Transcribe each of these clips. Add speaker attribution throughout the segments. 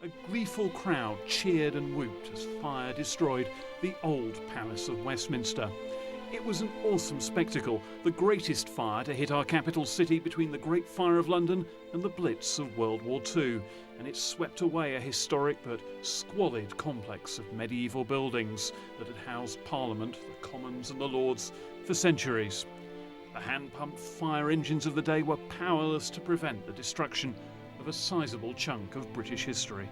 Speaker 1: A gleeful crowd cheered and whooped as fire destroyed the old Palace of Westminster. It was an awesome spectacle, the greatest fire to hit our capital city between the Great Fire of London and the Blitz of World War II, and it swept away a historic but squalid complex of medieval buildings that had housed Parliament, the Commons and the Lords for centuries. The hand-pumped fire engines of the day were powerless to prevent the destruction of a sizable chunk of British history.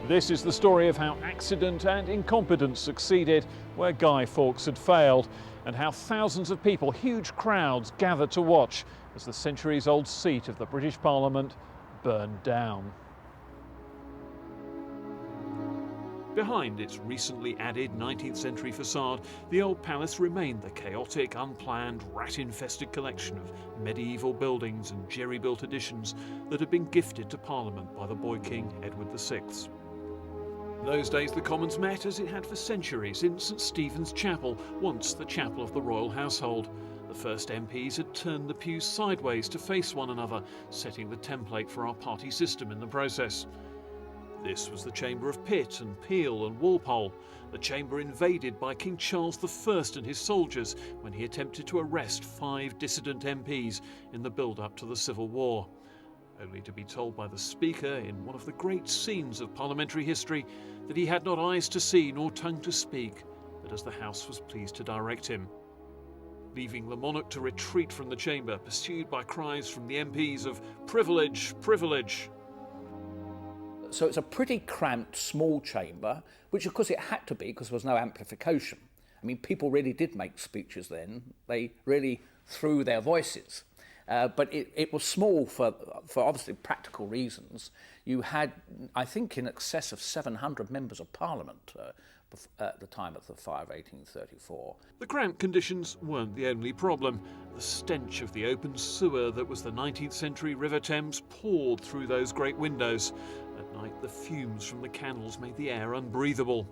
Speaker 1: This is the story of how accident and incompetence succeeded where Guy Fawkes had failed, and how thousands of people, huge crowds, gathered to watch as the centuries-old seat of the British Parliament burned down. Behind its recently added 19th century facade, the old palace remained the chaotic, unplanned, rat-infested collection of medieval buildings and jerry-built additions that had been gifted to Parliament by the boy king Edward VI. In those days the Commons met, as it had for centuries, in St Stephen's Chapel, once the chapel of the royal household. The first MPs had turned the pews sideways to face one another, setting the template for our party system in the process. This was the chamber of Pitt and Peel and Walpole, the chamber invaded by King Charles I and his soldiers when he attempted to arrest 5 dissident MPs in the build-up to the Civil War, only to be told by the Speaker in one of the great scenes of parliamentary history that he had not eyes to see nor tongue to speak, but as the House was pleased to direct him, leaving the monarch to retreat from the chamber, pursued by cries from the MPs of "Privilege, privilege!"
Speaker 2: So it's a pretty cramped, small chamber, which of course it had to be because there was no amplification. I mean, people really did make speeches then. They really threw their voices. But it was small for obviously practical reasons. You had, I think, in excess of 700 members of Parliament at the time of the fire of 1834.
Speaker 1: The cramped conditions weren't the only problem. The stench of the open sewer that was the 19th century River Thames poured through those great windows. At night, the fumes from the candles made the air unbreathable.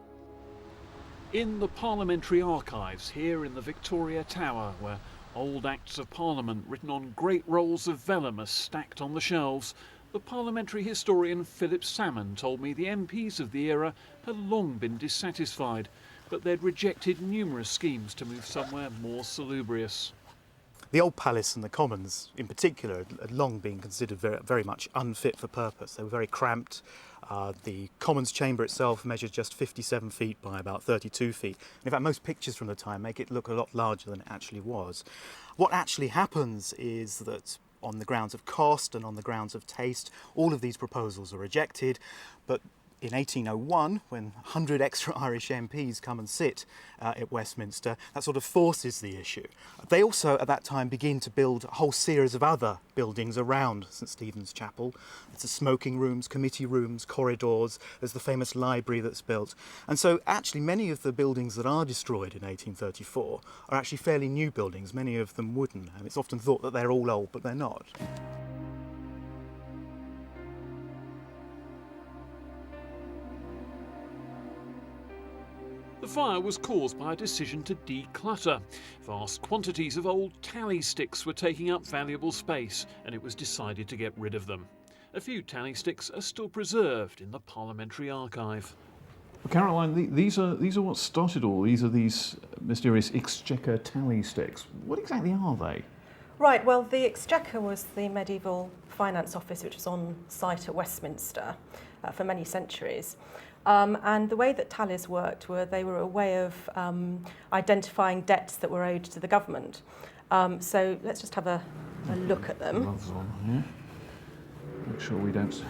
Speaker 1: In the Parliamentary Archives here in the Victoria Tower, where old Acts of Parliament written on great rolls of vellum are stacked on the shelves, the parliamentary historian Philip Salmon told me the MPs of the era had long been dissatisfied, but they'd rejected numerous schemes to move somewhere more salubrious.
Speaker 3: The old palace and the Commons in particular had long been considered very much unfit for purpose. They were very cramped. The Commons chamber itself measured just 57 feet by about 32 feet. In fact, most pictures from the time make it look a lot larger than it actually was. What actually happens is that on the grounds of cost and on the grounds of taste, all of these proposals are rejected, but in 1801, when 100 extra Irish MPs come and sit at Westminster, that sort of forces the issue. They also, at that time, begin to build a whole series of other buildings around St Stephen's Chapel. It's the smoking rooms, committee rooms, corridors. There's the famous library that's built. And so, actually, many of the buildings that are destroyed in 1834 are actually fairly new buildings, many of them wooden. And it's often thought that they're all old, but they're not.
Speaker 1: The fire was caused by a decision to declutter. Vast quantities of old tally sticks were taking up valuable space, and it was decided to get rid of them. A few tally sticks are still preserved in the Parliamentary Archive.
Speaker 4: Well, Caroline, these are what started all. These are these mysterious Exchequer tally sticks. What exactly are they?
Speaker 5: Right, well, the Exchequer was the medieval finance office which was on site at Westminster for many centuries. And the way that tallies worked they were a way of identifying debts that were owed to the government. So let's just have a look at them.
Speaker 4: Gloves on here. Make sure we don't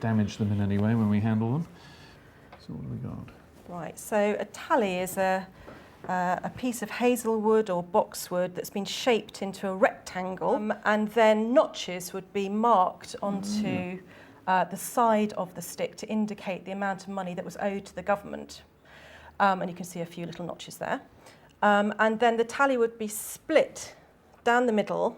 Speaker 4: damage them in any way when we handle them. So what have we got?
Speaker 5: Right, so a tally is a piece of hazelwood or boxwood that's been shaped into a rectangle, and then notches would be marked onto the side of the stick to indicate the amount of money that was owed to the government. And you can see a few little notches there. And then the tally would be split down the middle,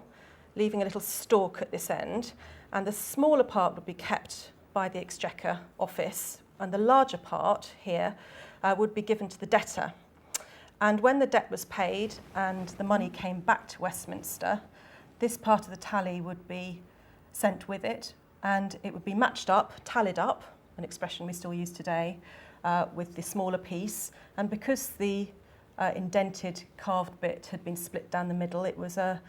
Speaker 5: leaving a little stalk at this end, and the smaller part would be kept by the Exchequer office, and the larger part here would be given to the debtor. And when the debt was paid and the money came back to Westminster, this part of the tally would be sent with it, and it would be matched up, tallied up, an expression we still use today, with the smaller piece. And because the indented carved bit had been split down the middle, it was a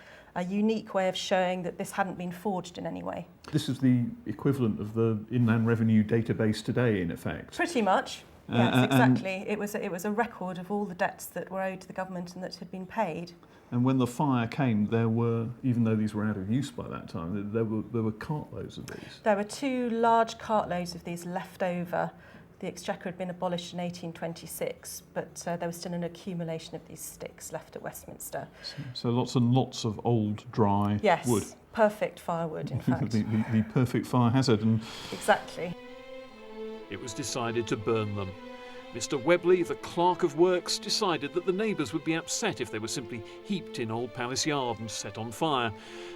Speaker 5: unique way of showing that this hadn't been forged in any way.
Speaker 4: This is the equivalent of the Inland Revenue database today, in effect.
Speaker 5: Pretty much. Yes, exactly. It was a record of all the debts that were owed to the government and that had been paid.
Speaker 4: And when the fire came, there were, even though these were out of use by that time, there were cartloads of these.
Speaker 5: There were 2 large cartloads of these left over. The Exchequer had been abolished in 1826, but there was still an accumulation of these sticks left at Westminster.
Speaker 4: So lots and lots of old, dry wood.
Speaker 5: Yes, perfect firewood, in fact.
Speaker 4: the perfect fire hazard. And
Speaker 5: Exactly.
Speaker 1: It was decided to burn them. Mr. Webley, the Clerk of Works, decided that the neighbours would be upset if they were simply heaped in Old Palace Yard and set on fire.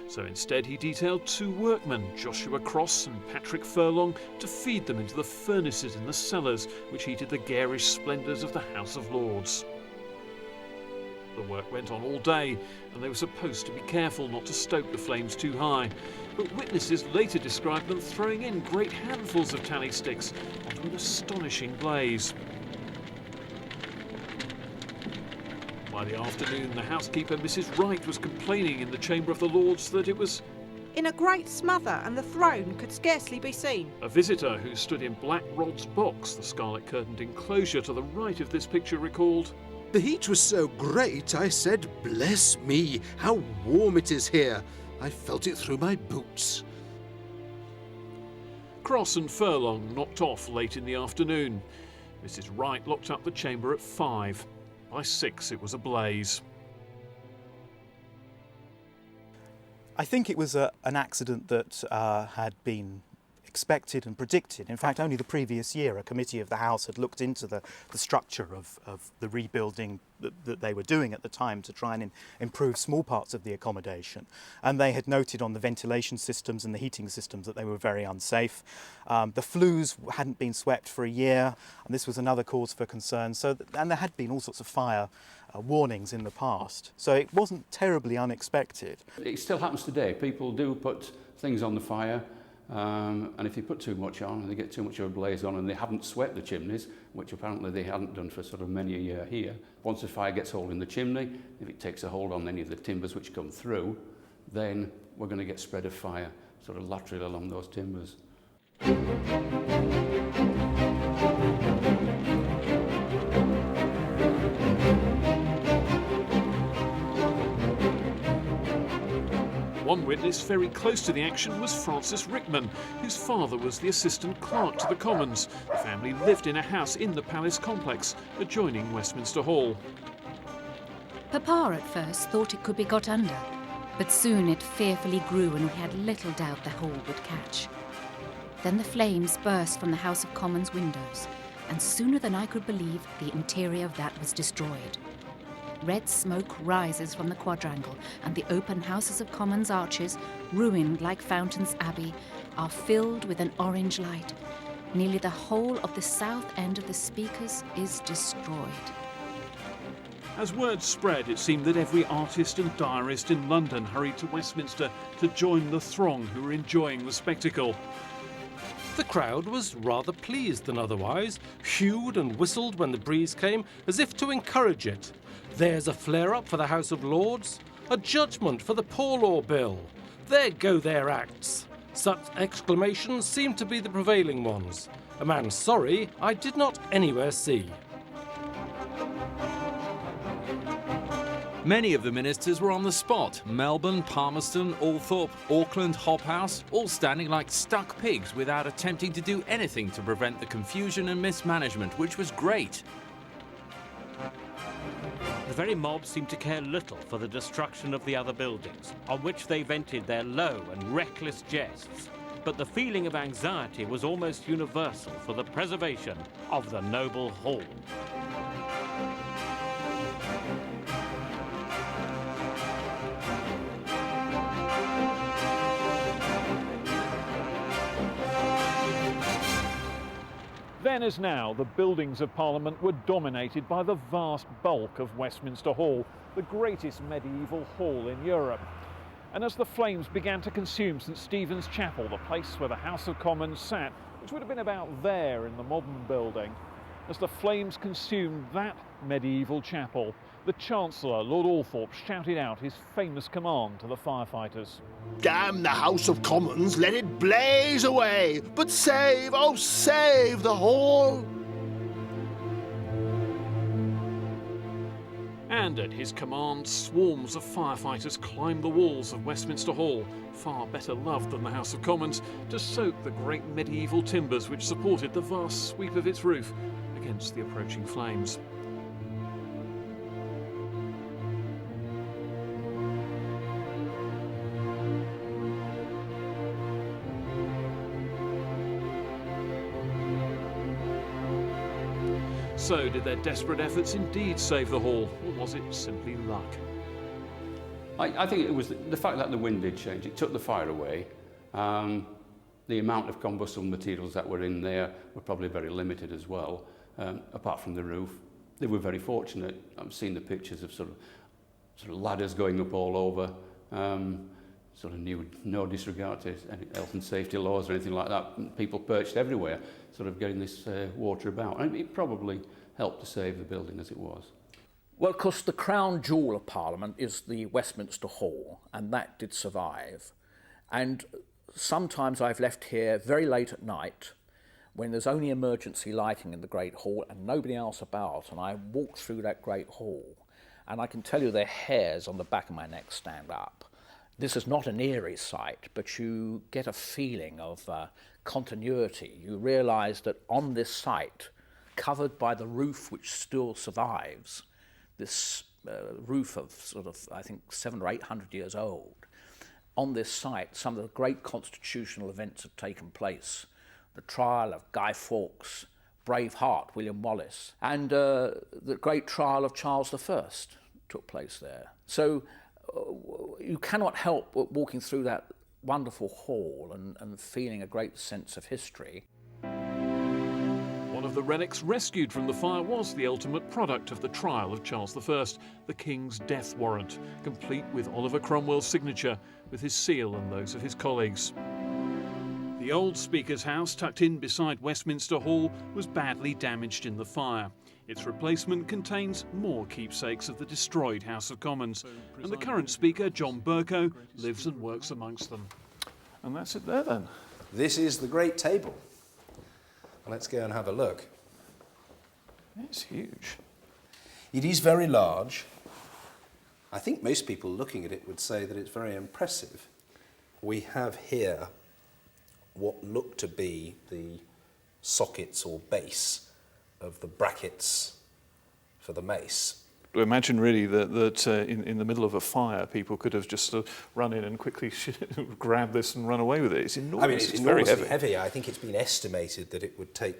Speaker 1: So instead he detailed 2 workmen, Joshua Cross and Patrick Furlong, to feed them into the furnaces in the cellars which heated the garish splendours of the House of Lords. The work went on all day, and they were supposed to be careful not to stoke the flames too high. But witnesses later described them throwing in great handfuls of tally sticks onto an astonishing blaze. By the afternoon, the housekeeper, Mrs. Wright, was complaining in the Chamber of the Lords that it was
Speaker 6: in a great smother, and the throne could scarcely be seen.
Speaker 1: A visitor who stood in Black Rod's box, the scarlet-curtained enclosure to the right of this picture, recalled,
Speaker 7: "The heat was so great, I said, 'Bless me, how warm it is here.' I felt it through my boots."
Speaker 1: Cross and Furlong knocked off late in the afternoon. Mrs. Wright locked up the chamber at 5. By 6 it was ablaze.
Speaker 3: I think it was an accident that had been expected and predicted. In fact, only the previous year a committee of the House had looked into the structure of the rebuilding that they were doing at the time to try and improve small parts of the accommodation. And they had noted on the ventilation systems and the heating systems that they were very unsafe. The flues hadn't been swept for a year, and this was another cause for concern. And there had been all sorts of fire warnings in the past. So it wasn't terribly unexpected.
Speaker 8: It still happens today. People do put things on the fire, and if they put too much on and they get too much of a blaze on and they haven't swept the chimneys, which apparently they hadn't done for sort of many a year here, once the fire gets hold in the chimney, if it takes a hold on any of the timbers which come through, then we're going to get spread of fire sort of laterally along those timbers.
Speaker 1: One witness very close to the action was Francis Rickman, whose father was the assistant clerk to the Commons. The family lived in a house in the palace complex adjoining Westminster Hall.
Speaker 9: Papa at first thought it could be got under, but soon it fearfully grew and we had little doubt the whole would catch. Then the flames burst from the House of Commons windows, and sooner than I could believe, the interior of that was destroyed. Red smoke rises from the quadrangle, and the open Houses of Commons arches, ruined like Fountains Abbey, are filled with an orange light. Nearly the whole of the south end of the Speakers is destroyed.
Speaker 1: As word spread, it seemed that every artist and diarist in London hurried to Westminster to join the throng who were enjoying the spectacle.
Speaker 10: The crowd was rather pleased than otherwise, hewed and whistled when the breeze came, as if to encourage it. There's a flare-up for the House of Lords, a judgment for the Poor Law Bill. There go their acts. Such exclamations seemed to be the prevailing ones. A man sorry I did not anywhere see.
Speaker 11: Many of the ministers were on the spot. Melbourne, Palmerston, Althorpe, Auckland, Hobhouse, all standing like stuck pigs without attempting to do anything to prevent the confusion and mismanagement, which was great.
Speaker 12: The very mob seemed to care little for the destruction of the other buildings, on which they vented their low and reckless jests. But the feeling of anxiety was almost universal for the preservation of the noble hall.
Speaker 1: Then as now, the buildings of Parliament were dominated by the vast bulk of Westminster Hall, the greatest medieval hall in Europe. And as the flames began to consume St Stephen's Chapel, the place where the House of Commons sat, which would have been about there in the modern building, as the flames consumed that medieval chapel, the Chancellor, Lord Althorp, shouted out his famous command to the firefighters.
Speaker 7: Damn the House of Commons, let it blaze away, but save, oh save the hall!
Speaker 1: And at his command, swarms of firefighters climbed the walls of Westminster Hall, far better loved than the House of Commons, to soak the great medieval timbers which supported the vast sweep of its roof against the approaching flames. So did their desperate efforts indeed save the hall, or was it simply luck?
Speaker 8: I think it was the fact that the wind did change. It took the fire away. The amount of combustible materials that were in there were probably very limited as well, apart from the roof. They were very fortunate. I've seen the pictures of sort of ladders going up all over, sort of no disregard to any health and safety laws or anything like that. People perched everywhere, sort of getting this water about. And it probably helped to save the building as it was.
Speaker 2: Well, of course, the crown jewel of Parliament is the Westminster Hall, and that did survive. And sometimes I've left here very late at night when there's only emergency lighting in the Great Hall and nobody else about, and I walk through that Great Hall, and I can tell you the hairs on the back of my neck stand up. This is not an eerie sight, but you get a feeling of continuity. You realise that on this site, covered by the roof which still survives, this roof of sort of, I think, 700 or 800 years old, on this site, some of the great constitutional events have taken place. The trial of Guy Fawkes, Braveheart, William Wallace, and the great trial of Charles I took place there. So you cannot help but walking through that wonderful hall and feeling a great sense of history.
Speaker 1: One of the relics rescued from the fire was the ultimate product of the trial of Charles I, the King's death warrant, complete with Oliver Cromwell's signature, with his seal and those of his colleagues. The old Speaker's house, tucked in beside Westminster Hall, was badly damaged in the fire. Its replacement contains more keepsakes of the destroyed House of Commons, and the current Speaker, John Bercow, lives and works amongst them.
Speaker 4: And that's it there then.
Speaker 13: This is the great table. Let's go and have a look.
Speaker 4: It's huge.
Speaker 13: It is very large. I think most people looking at it would say that it's very impressive. We have here what look to be the sockets or base of the brackets for the mace.
Speaker 4: Imagine really that in the middle of a fire, people could have just run in and quickly grab this and run away with it. It's enormous.
Speaker 13: I mean, it's
Speaker 4: enormously
Speaker 13: very heavy. I think it's been estimated that it would take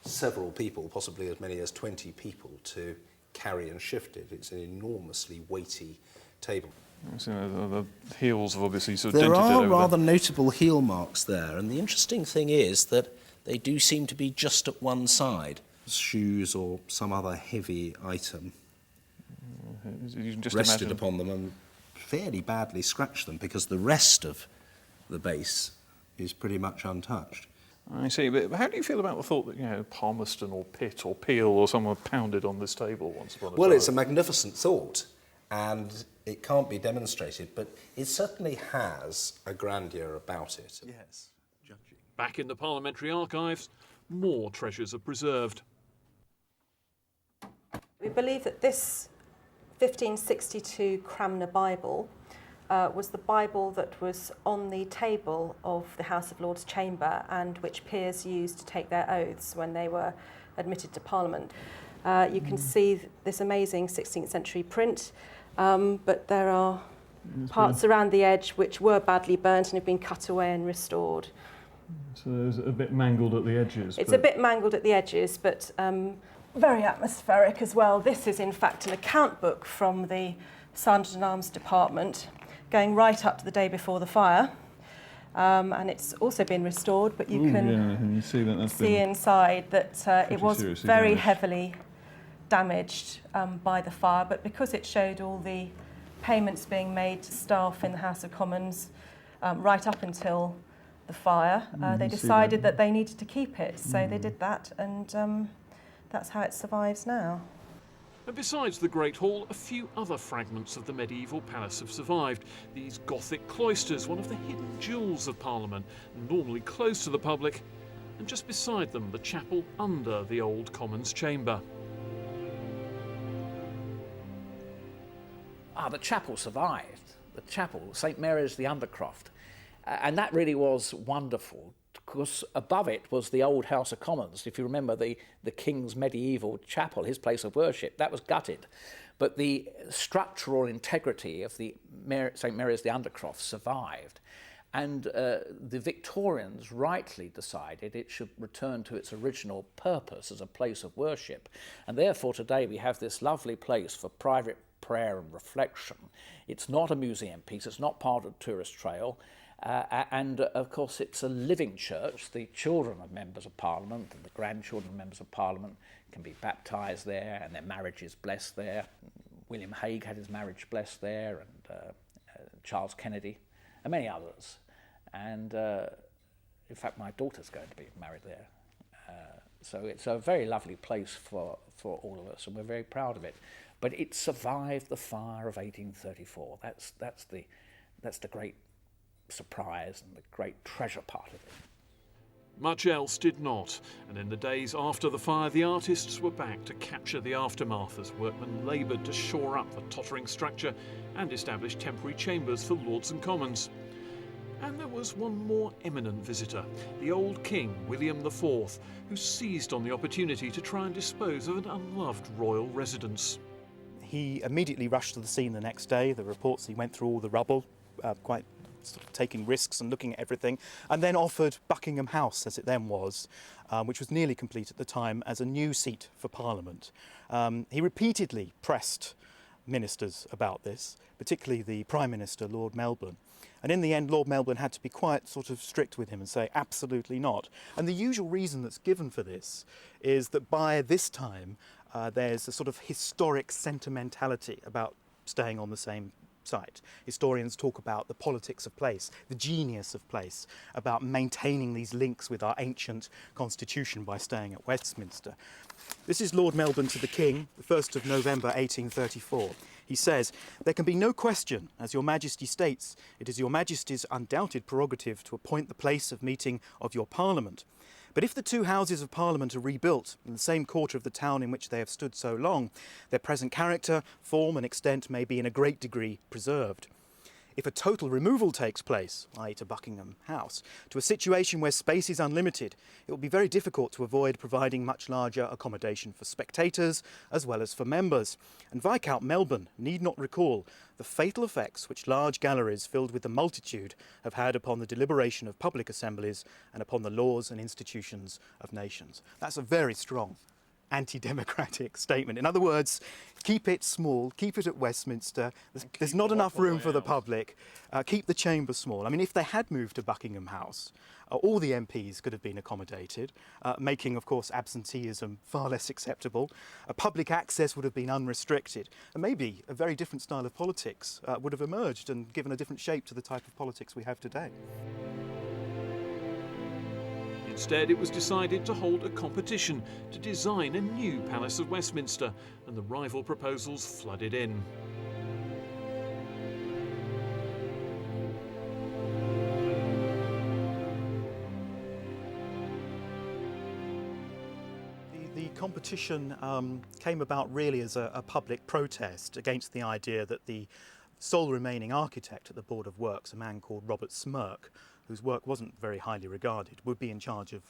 Speaker 13: several people, possibly as many as 20 people, to carry and shift it. It's an enormously weighty table.
Speaker 4: So the heels have obviously sort of
Speaker 13: dented it over.
Speaker 4: There
Speaker 13: are rather notable heel marks there, and the interesting thing is that they do seem to be just at one side. Shoes or some other heavy item
Speaker 4: You can just
Speaker 13: rested
Speaker 4: imagine
Speaker 13: upon them and fairly badly scratched them, because the rest of the base is pretty much untouched.
Speaker 4: I see, but how do you feel about the thought that, you know, Palmerston or Pitt or Peel or someone pounded on this table once upon a time?
Speaker 13: Well, it's a magnificent thought, and it can't be demonstrated, but it certainly has a grandeur about it.
Speaker 7: Yes, judging.
Speaker 1: Back in the parliamentary archives, more treasures are preserved.
Speaker 5: We believe that this 1562 Cranmer Bible was the Bible that was on the table of the House of Lords chamber and which peers used to take their oaths when they were admitted to Parliament. You can see this amazing 16th century print, but there are parts around the edge which were badly burnt and have been cut away and restored.
Speaker 4: So it's a bit mangled at the edges.
Speaker 5: It's a bit mangled at the edges, but very atmospheric as well. This is in fact an account book from the Sergeant at Arms Department, going right up to the day before the fire. And it's also been restored, but you can
Speaker 4: and you see that that's
Speaker 5: see
Speaker 4: been
Speaker 5: inside that it was
Speaker 4: seriously
Speaker 5: very
Speaker 4: damaged.
Speaker 5: heavily damaged by the fire, but because it showed all the payments being made to staff in the House of Commons right up until the fire, they decided that they needed to keep it, so they did that, and that's how it survives now.
Speaker 1: And besides the Great Hall, a few other fragments of the medieval palace have survived. These Gothic cloisters, one of the hidden jewels of Parliament, normally closed to the public, and just beside them, the chapel under the old Commons chamber.
Speaker 2: The chapel survived. The chapel, St Mary's the Undercroft. And that really was wonderful, because above it was the old House of Commons. If you remember the King's medieval chapel, his place of worship, that was gutted. But the structural integrity of the St Mary's the Undercroft survived. And the Victorians rightly decided it should return to its original purpose as a place of worship. And therefore today we have this lovely place for private prayer and reflection. It's not a museum piece, it's not part of the tourist trail. And of course it's a living church. The children of members of Parliament and the grandchildren of members of Parliament can be baptised there, and their marriage is blessed there. William Hague had his marriage blessed there, and Charles Kennedy, and many others. And in fact my daughter's going to be married there. So it's a very lovely place for all of us, and we're very proud of it. But it survived the fire of 1834. That's the great surprise and the great treasure part of it.
Speaker 1: Much else did not, and in the days after the fire, the artists were back to capture the aftermath as workmen laboured to shore up the tottering structure and establish temporary chambers for Lords and Commons. And there was one more eminent visitor, the old King, William IV, who seized on the opportunity to try and dispose of an unloved royal residence.
Speaker 3: He immediately rushed to the scene the next day. The reports, he went through all the rubble, quite sort of taking risks and looking at everything, and then offered Buckingham House, as it then was, which was nearly complete at the time, as a new seat for Parliament. He repeatedly pressed ministers about this, particularly the Prime Minister, Lord Melbourne. And in the end, Lord Melbourne had to be quite sort of strict with him and say, absolutely not. And the usual reason that's given for this is that by this time, there's a sort of historic sentimentality about staying on the same site. Historians talk about the politics of place, the genius of place, about maintaining these links with our ancient constitution by staying at Westminster. This is Lord Melbourne to the King, the 1st of November 1834. He says, "There can be no question, as your Majesty states, it is your Majesty's undoubted prerogative to appoint the place of meeting of your Parliament. But if the two Houses of Parliament are rebuilt in the same quarter of the town in which they have stood so long, their present character, form and extent may be in a great degree preserved. If a total removal takes place, i.e. to Buckingham House, to a situation where space is unlimited, it will be very difficult to avoid providing much larger accommodation for spectators as well as for members. And Viscount Melbourne need not recall the fatal effects which large galleries filled with the multitude have had upon the deliberation of public assemblies and upon the laws and institutions of nations." That's a very strong anti-democratic statement. In other words, keep it small, keep it at Westminster. There's not enough room for the public. Keep the chamber small. I mean, if they had moved to Buckingham House, all the MPs could have been accommodated, making, of course, absenteeism far less acceptable. Public access would have been unrestricted, and maybe a very different style of politics would have emerged and given a different shape to the type of politics we have today.
Speaker 1: Instead, it was decided to hold a competition to design a new Palace of Westminster, and the rival proposals flooded in.
Speaker 3: The competition came about really as a public protest against the idea that the sole remaining architect at the Board of Works, a man called Robert Smirke, whose work wasn't very highly regarded, would be in charge of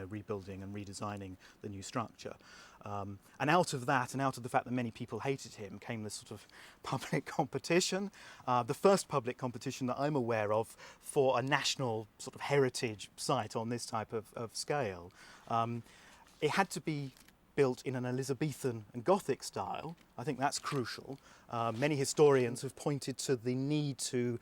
Speaker 3: rebuilding and redesigning the new structure. And out of that, and out of the fact that many people hated him, came this sort of public competition. The first public competition that I'm aware of for a national sort of heritage site on this type of scale. It had to be built in an Elizabethan and Gothic style. I think that's crucial. Many historians have pointed to the need to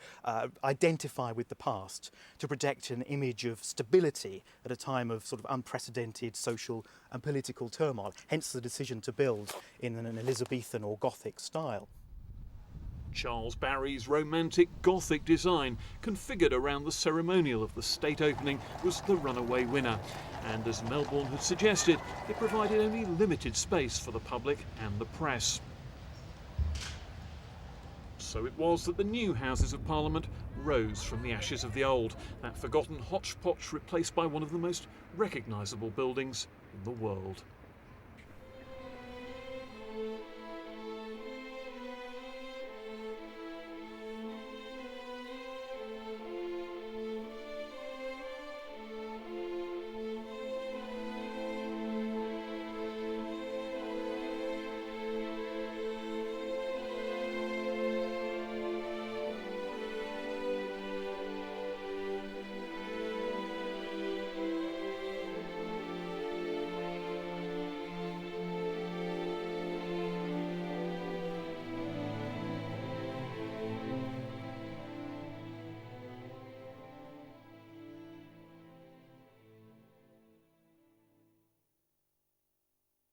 Speaker 3: identify with the past, to project an image of stability at a time of sort of unprecedented social and political turmoil, hence the decision to build in an Elizabethan or Gothic style.
Speaker 1: Charles Barry's romantic Gothic design, configured around the ceremonial of the state opening, was the runaway winner. And as Melbourne had suggested, it provided only limited space for the public and the press. So it was that the new Houses of Parliament rose from the ashes of the old, that forgotten hodgepodge replaced by one of the most recognisable buildings in the world.